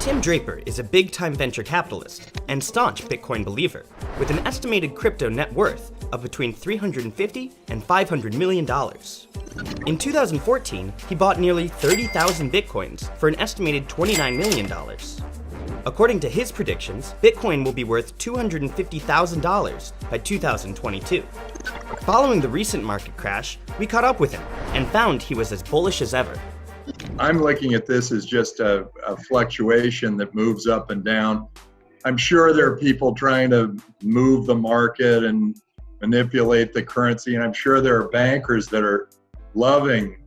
Tim Draper is a big-time venture capitalist and staunch Bitcoin believer, with an estimated crypto net worth of between $350 and $500 million. In 2014, he bought nearly 30,000 Bitcoins for an estimated $29 million. According to his predictions, Bitcoin will be worth $250,000 by 2022. Following the recent market crash, we caught up with him and found he was as bullish as ever. I'm looking at this as just a fluctuation that moves up and down. I'm sure there are people trying to move the market and manipulate the currency, and I'm sure there are bankers that are loving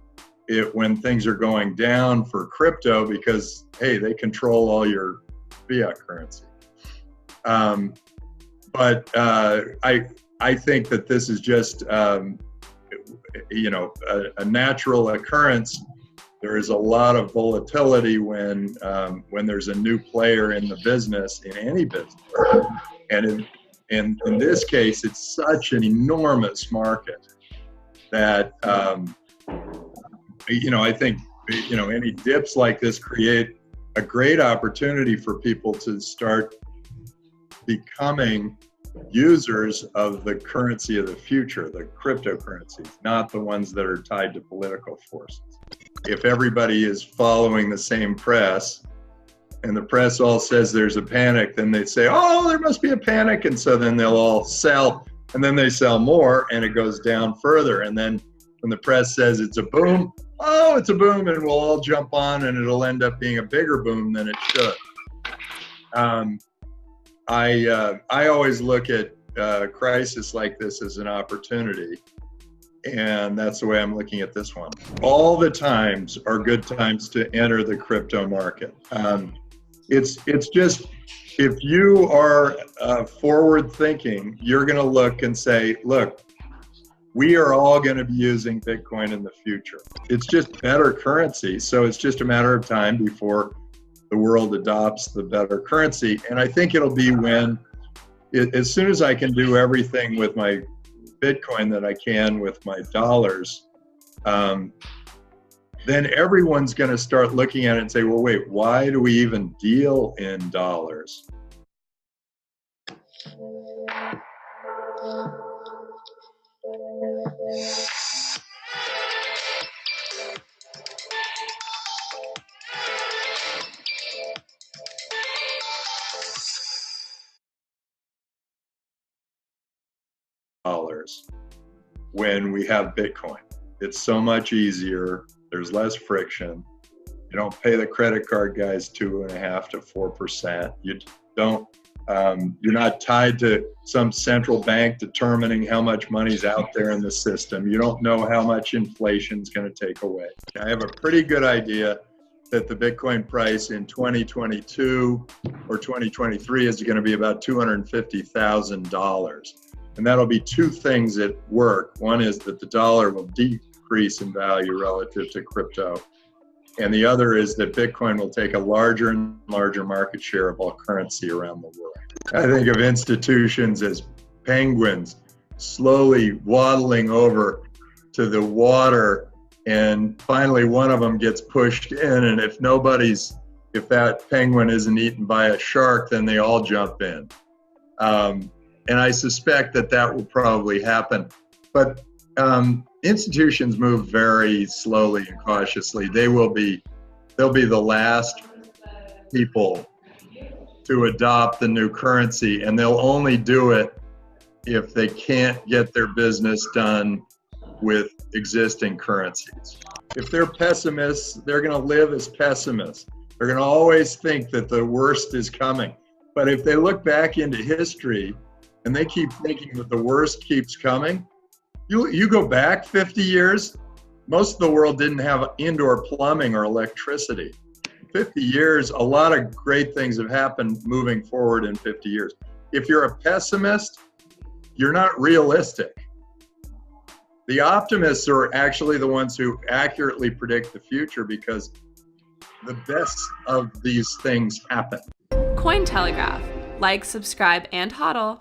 it when things are going down for crypto because, hey, they control all your fiat currency. But I think that this is just, a natural occurrence. There is a lot of volatility when there's a new player in the business, in any business. And in this case, it's such an enormous market that, I think, any dips like this create a great opportunity for people to start becoming users of the currency of the future, the cryptocurrencies, not the ones that are tied to political forces. If everybody is following the same press and the press all says there's a panic, then they say, oh, there must be a panic. And so then they'll all sell, and then they sell more and it goes down further. And then when the press says it's a boom, oh, it's a boom, and we'll all jump on and it'll end up being a bigger boom than it should. I always look at a crisis like this as an opportunity. And that's the way I'm looking at this one. All the times are good times to enter the crypto market. It's just, if you are forward thinking, you're going to look and say, look, we are all going to be using Bitcoin in the future. It's just better currency. So it's just a matter of time before the world adopts the better currency. And I think it'll be when, as soon as I can do everything with my Bitcoin that I can with my dollars, then everyone's going to start looking at it and say, well, wait, why do we even deal in dollars? Dollars when we have Bitcoin. It's so much easier. There's less friction. You don't pay the credit card guys 2.5% to 4%. You don't. You're not tied to some central bank determining how much money's out there in the system. You don't know how much inflation's going to take away. I have a pretty good idea that the Bitcoin price in 2022 or 2023 is going to be about $250,000. And that'll be two things at work. One is that the dollar will decrease in value relative to crypto. And the other is that Bitcoin will take a larger and larger market share of all currency around the world. I think of institutions as penguins slowly waddling over to the water, and finally one of them gets pushed in, and if that penguin isn't eaten by a shark, then they all jump in. And I suspect that will probably happen. But institutions move very slowly and cautiously. They'll be the last people to adopt the new currency, and they'll only do it if they can't get their business done with existing currencies. If they're pessimists, they're going to live as pessimists. They're going to always think that the worst is coming. But if they look back into history and they keep thinking that the worst keeps coming, you go back 50 years, most of the world didn't have indoor plumbing or electricity. 50 years, a lot of great things have happened moving forward in 50 years. If you're a pessimist, you're not realistic. The optimists are actually the ones who accurately predict the future because the best of these things happen. Cointelegraph. Like, subscribe, and hodl.